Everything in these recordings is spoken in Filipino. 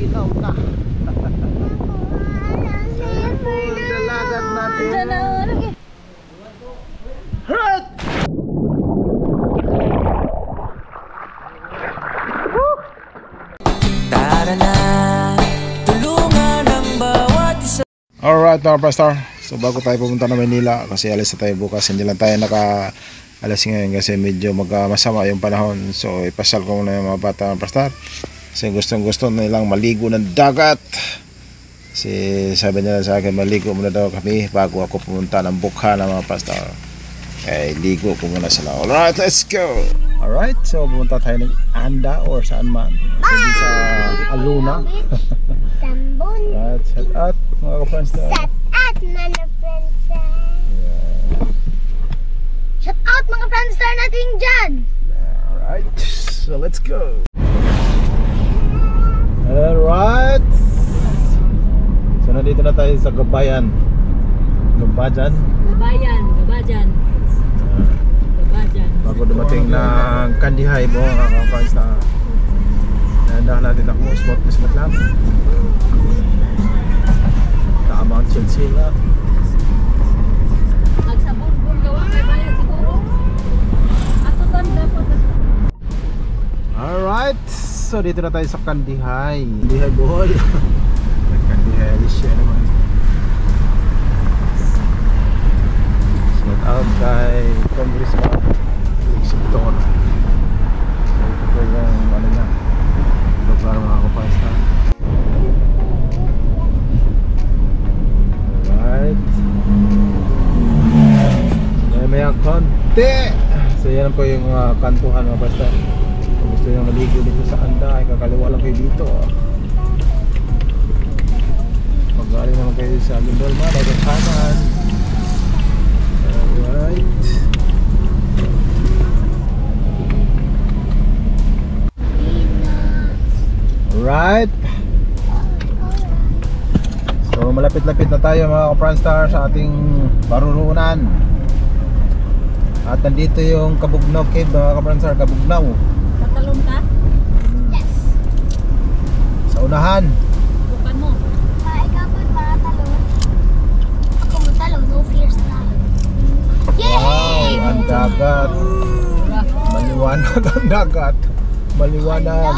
malinaw na. Dalagat natin. Hurt! Tara na, tulungan ang bawat isa. Alright mga pastor, so bago tayo pumunta na Manila, kasi alis na tayo bukas, hindi lang tayo naka-alas ngayon kasi medyo masama yung panahon. So ipasal ko muna yung mga bata mga pastor, kasi gustong gusto nilang maligo ng dagat. Kasi sabi nila sa akin, maligo muna daw kami bago ako pumunta ng bukha ng mga pastor. Eh ligo ko muna sila. Alright, let's go! Alright, so pumunta tayo ng Anda or saan man, kasi sa Aluna. Sambon. Right, set out mga ka-friendster. Set out mga friendster. Shout out mga friendster natin dyan. Alright, so let's go. Alright, so nandito na tayo sa Gabayan. Gabajan. Bago dumating ng Kandihay mo mga ka-friendster. Nandahan natin ako spot lang. Tamang chill lang. Magsabon-bon gawa kay bayan siguro. Ato tanda po. Alright, so dito na tayo sa Kandihay. Kandihay Bohol. Kandihay Alicia naman. Shout out kay Congressman Siptor. Ito po yung ano niya, lugar mga kapasta. Alright, may konti. So yan po yung kantuhan mga kapasta. Kung gusto nyo maligo dito sa Anda, ay kakaliwa lang kayo dito. Mag-aali naman kayo sa Lindolma, dagat kanan. Alright, alright. So malapit-lapit na tayo mga ka-Franstar sa ating parurunan. At nandito yung Kabugnaw Cave mga ka-Franstar, Kabugnaw. Tatalon ka? Yes. Sa unahan. Bukan mo. Ikaw po para talon. Ako mo talon, no fears na. Yay! Wow, ang dagat. Maliwanag ang dagat. Maliwanag.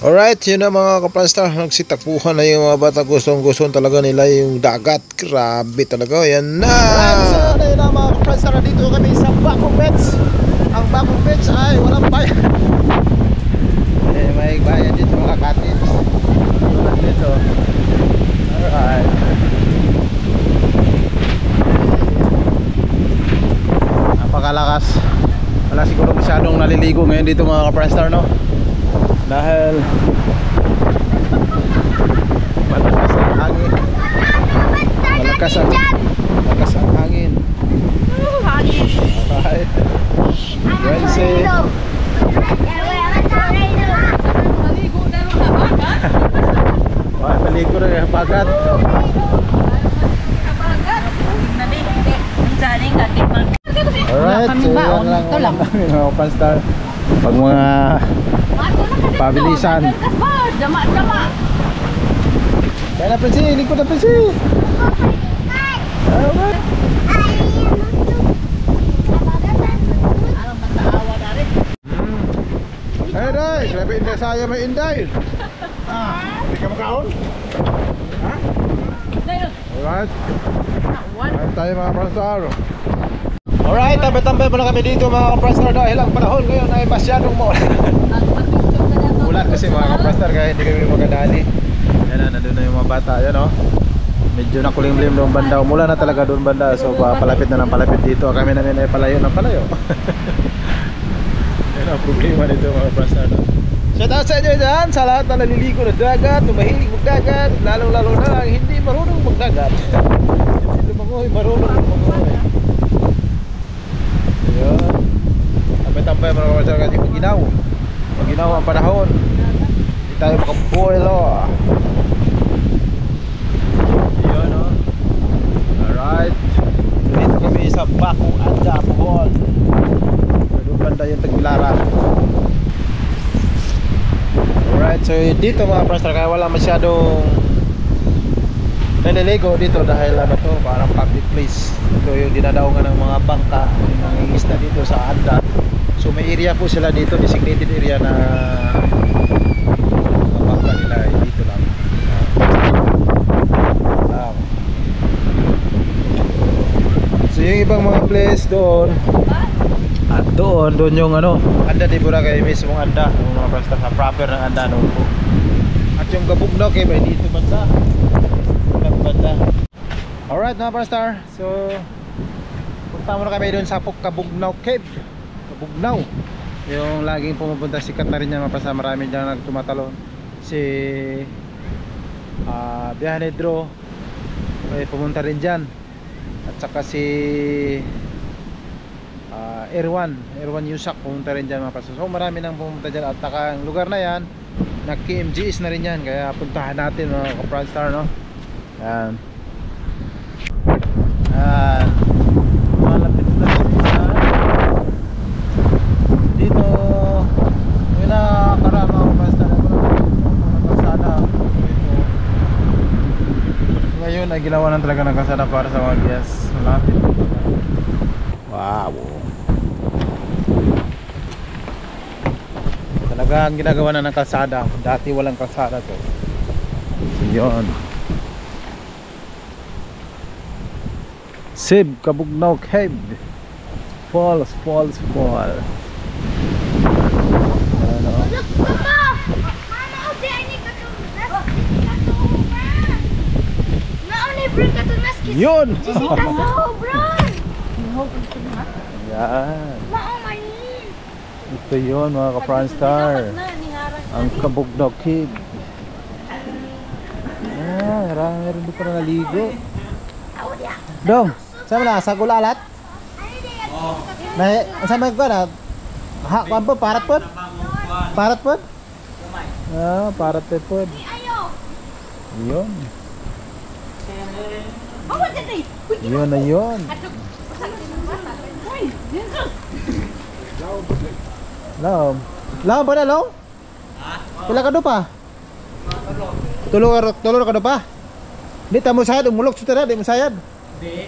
Alright, yun na mga ka-Franstar. Nagsitakbuhan na yung mga bata. Gustong-gustong talaga nila yung dagat. Grabe talaga. Yan na! So, yun na mga ka-Franstar. Dito kami sa Bacong Beach. Ang Bacong Beach ay walang bayan. May bayan dito mga cottage. Tulad dito. Alright. Napakalakas. Wala siguro masyadong naliligo ngayon dito mga ka-Franstar, no? Dahil malakas ang hangin. Malakas ang hangin. Alright, Wednesday. Maligo na rin na bagat. Maligo na yung bagat. Kabagat. Nalindi. Minsaning katimang. Alright, so yan lang kami mga Franstar. Pag mga pabilisan. Dama. Kaya na Prinsi, likod na Prinsi. Alright. Alam mataawa na rin. Hey Day, grabe inday saya may inday. Hindi ka makaon? Ha? Alright. Alright tayo mga Franstar. Alright, tambay-tambay muna kami dito mga ka-Franstar dahil ang panahon ngayon ay masyadong ulan kasi mga ka-Franstar kaya hindi kami makadali. Yan na, nandun na yung mga bata, yan o. Medyo nakulimlim doon banda, umulan na talaga doon banda. So palapit na ng palapit dito, kami namin ay palayo ng palayo. Yan ang problema nito mga ka-Franstar. Shout out sa inyo dyan, sa lahat na naliligo na dagat, tumahilig magdagat, lalong-lalo na ang hindi marunong magdagat. Hindi lumangoy, marunong lumangoy. Ayan. Tambay-tambay mga ka-Franstar kasi maginaw ang panahon. Hindi tayo makaboil o. Ayan o. Alright. Dito kami sa Bacong Anda, Bohol. Doon banda yung Tagbilara. So dito mga praster, kaya wala masyadong naliligo dito dahil ano to, parang public place. Ito yung dinadaungan ng mga bangka, yung mga isda dito sa Anda. So may area po sila dito, designated area na mga bangka nila ay dito lang. So yung ibang mga place doon, at doon yung ano, Anda di Boracay mismong Anda, yung mga praster sa proper ng Anda noon po. At yung Kabugnaw Cave ay dito banda. Alright mga Prastar, so punta muna kami doon sa Kabugnaw Cave. Kabugnaw, yung laging pumupunta, sikat na rin yan mga Prastar. Marami dyan nagtumatalon. Si Bianedro ay pumunta rin dyan. At saka si Erwan Yusak pumunta rin dyan mga Prastar. So marami nang pumunta dyan. At saka ang lugar na yan, nag-KMGS na rin yan. Kaya puntahan natin mga Prastar, no? Yan. Malapit na siya. Dito yung nakarama ko basta na kalsada dito. Ngayon ay ginawa na talaga ng kalsada para sa mga guests. Malapit. Wow. Talagang ginagawa na ng kalsada. Dati walang kalsada to. Yun. Sib Kabugnaw Cave. Falls. Look, Papa! Mama, oh, di, I need ka to bring ka to nas kisi. Yun! Jessica, sobran! Yan. Maumanin. Ito yun mga ka-Pranstar. Ang Kabugnaw Cave. Meron dito na naligo. Dong, saan mo na? Sa gulalat? Saan mo na? Kuan po? Parat po? Parat po? Parat po. Yun. Yun na yun. Laom ba na, Long? Pila ka do pa? Tulog ka do pa? Di tamo sayad, umulok sa tira, di mo sayad? Di.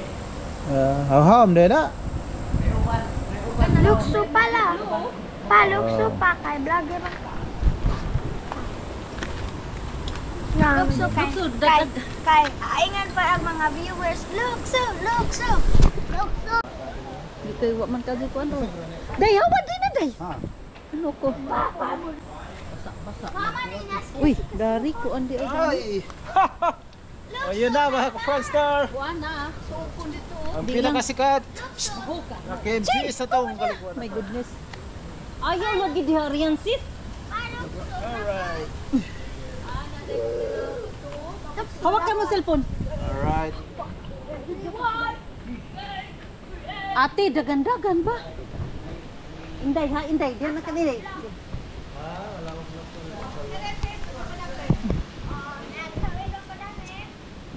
Haham, di na? Lukso pala. Lukso pa kay vlogger ako. Lukso kay aingan pa ang mga viewers. Lukso. Dito iwa man ka dito ano. Day, hawad din na day. Ano ko? Mama ni nas. Uy, dari ko andi Ay! Ayun na mga ka-Pranstar. Buana, sukon dito. Ang pinakasikat na KMGS sa taong kalikuan. My goodness. Ayaw lagi di harian sis. Alright. Hawak ka mo cellphone. Alright. Ate, dagan-dagan ba? Inday ha, inday. Diyan na kanina.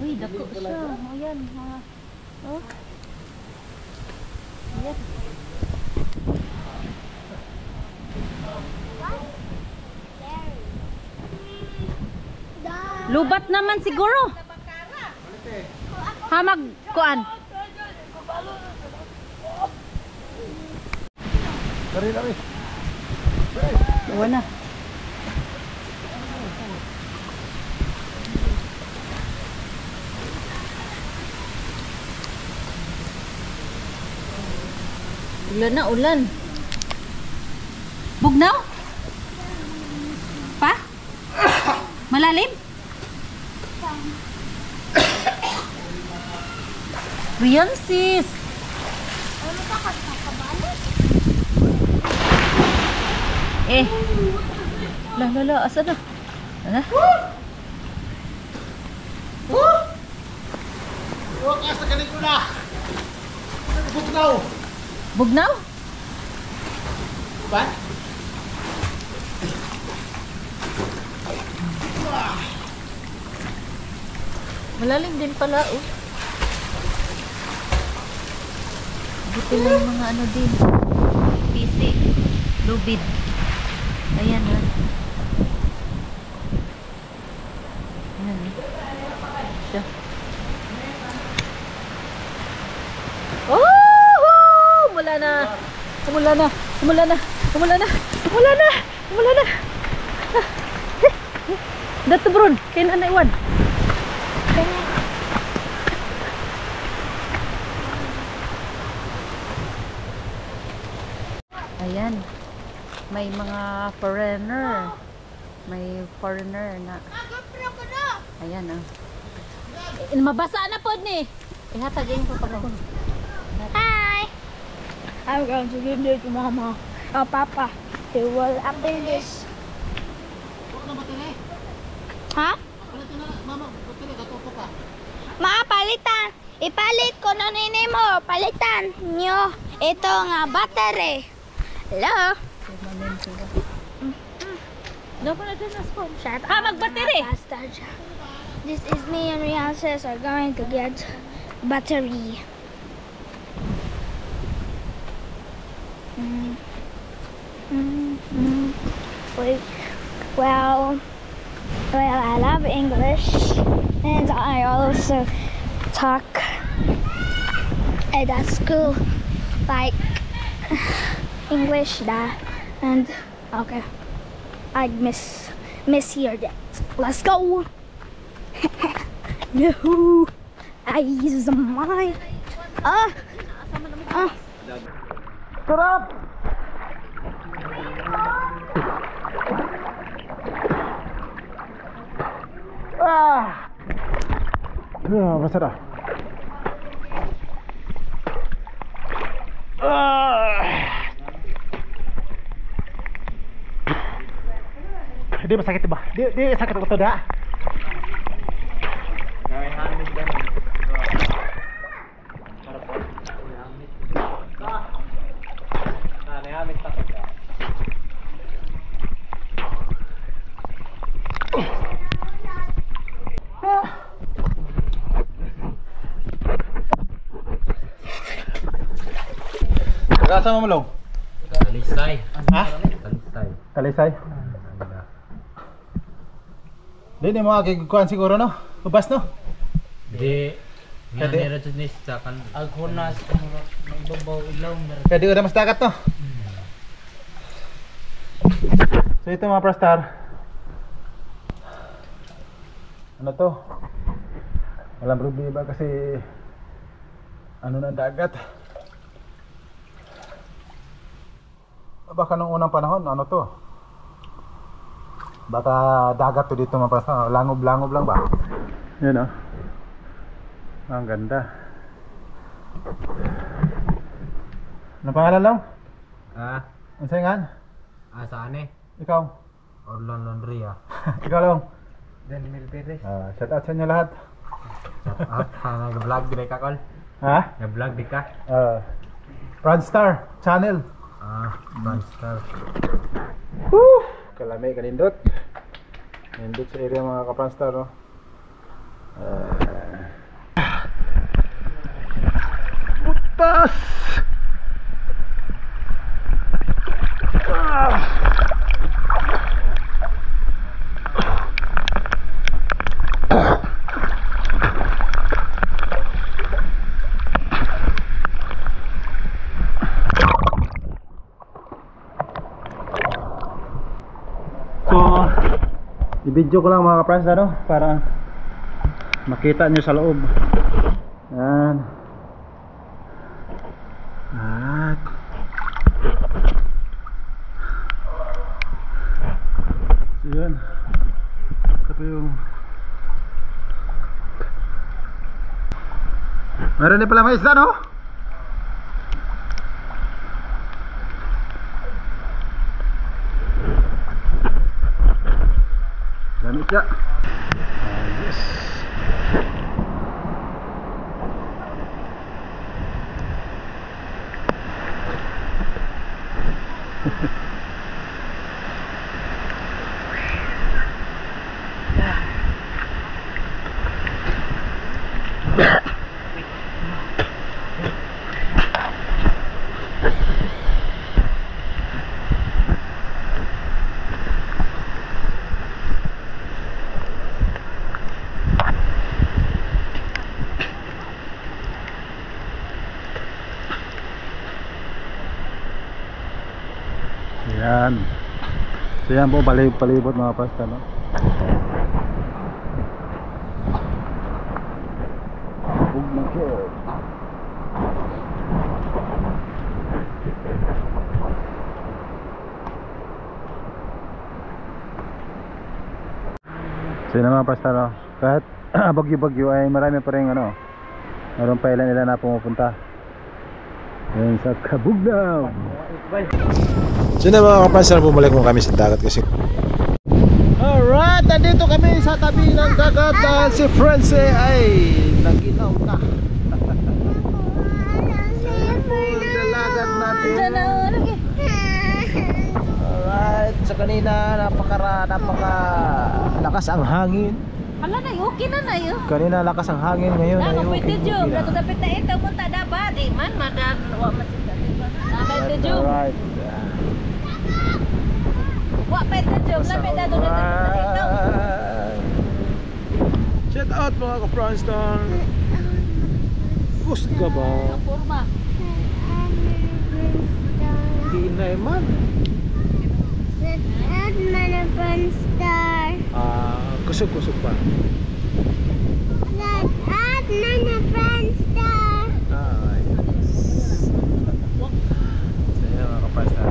Uy, dako siya. Ayan, ha. Oh. Ayan. Lubat naman siguro. Hamag kuan. Dari lami. Wala. Ulan na, ulan. Bugnaw? Pa? Malalim? Riyan sis. Ano ka kabalo? La, asa na? Ano? Huwag ka sa kalikula. Bugnaw. Bugnaw? Ba? Malalim din pala, oh. Buti lang mga ano din. PC. Lubid. Ayan, ha. Umulan na. Umulan na. Umulan na. Umulan na. Dato bron, kay na iwan. Ayan. May mga foreigner. May foreigner na. Ayan ah. Mabasa na po ni. Ihatagin ko pa ko. Hi. I'm going to give this to Mama. Oh, Papa. They will after this. Ha? Ma, palitan. Ipalit ko na nini mo. Palitan nyo. Ito nga battery. Hello? No, pa na din na phone. Shut Ah, magbattery. This is me and Rian says are going to get battery. Well, I love English, and I also talk at school like English that, and okay, I miss here that. Let's go. No, I use mine. Turap! Basta dah. Dia masakit ba? Dia sakit betul dah. Saan mo malong? Talisay. Ha? Talisay. Kalisay? Di mga kikukuhan siguro no? Ubas no? Di. Nga Kade? nira dyan sa kan. Aghunas. Magbabaw ilaw. Kaya di udah mas dagat no? So ito mga Prastar. Ano to? Walang problema kasi ano na dagat. Baka nung unang panahon, ano to? Baka dagat to dito mga Prastar. Langob-langob lang ba? Yan o. Ang ganda. Ano pangalan lang? Ano sa'yo nga? Saan eh? Ikaw? Orlon Laundria. Ikaw lang? Dan Milperes. Shout out sa inyo lahat. Nag-vlog di ka kol? Ha? Nag-vlog di ka? Pranstar channel. Monster. Kalame kanindot. Nindot sa area mga kapranstar no. Butas. So, i-video ko lang mga ka-friends ano, para makita nyo sa loob. Yan. At so yun. Ito po yung meron din pala may isda no? Gamit ya. Yes. So yan po, palibot mga pastor, no? Bugnakel. So yun mga pastor, no? Kahit bagyo-bagyo ay marami pa rin ano, meron pa ilan na pumupunta yan sa Cabugnaw. So yun na mga kapastor, bumalik mo kami sa dagat kasi alright, nandito kami sa tabi ng dagat dahil si France ay naginaw na sa dalagat natin. Alright, so kanina napaka lakas ang hangin. Hala na, okay na yun. Kanina lakas ang hangin, ngayon ay Ako okay, pwede okay job. na. Nato dapat na ito mo ta dapat. Di man madadwa man sila. Pwede job. Alright. Wa pwede job. Lapit na doon na ito. Shout out mga ka-Franston. Kusga ba? Forma. Di na man. Kusog-kusog pa. Saya mga kapasta.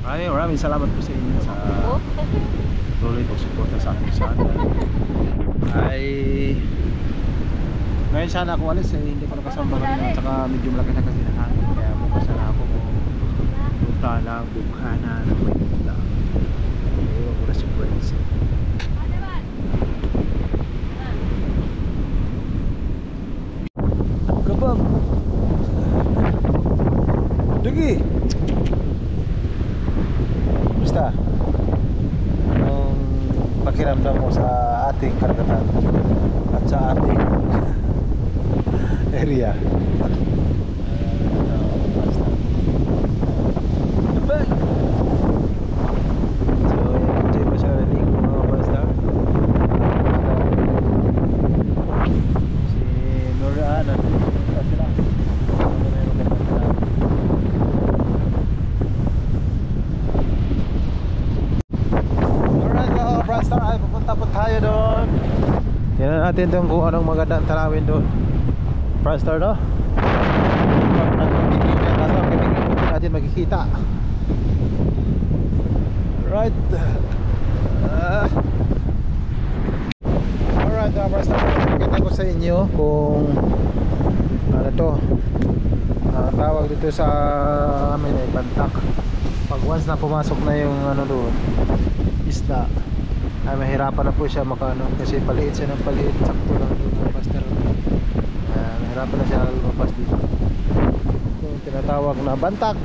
Maraming salamat po sa inyo sa tuloy pagsuporta sa akin sa ay ngayon sana ako alis hindi ko nakasama kanina at saka medyo malaki na kasi na hangin kaya bukas na ako punta ng Bukana ng Maynila. Iwan ko na si friends. Kabab Dugi Basta ang pakiramdam mo sa ating karagatan at sa ating area. So enjoy pa siya rin mga basta. Si Nora ay pupunta po tayo doon. Tingnan natin doon kung anong magandang tanawin doon. Franstar, no? Kaso ang kibigin po natin makikita. Right. Alright, Franstar, nakikita ko sa inyo kung ano to, tawag dito sa amin ay bantak. Pag once na pumasok na yung ano doon, isda, ay mahirapan na po siya makano kasi paliit siya ng paliit, sakto lang doon ng pastor. Mahirapan na siya lumabas dito. Yung tinatawag na bantak.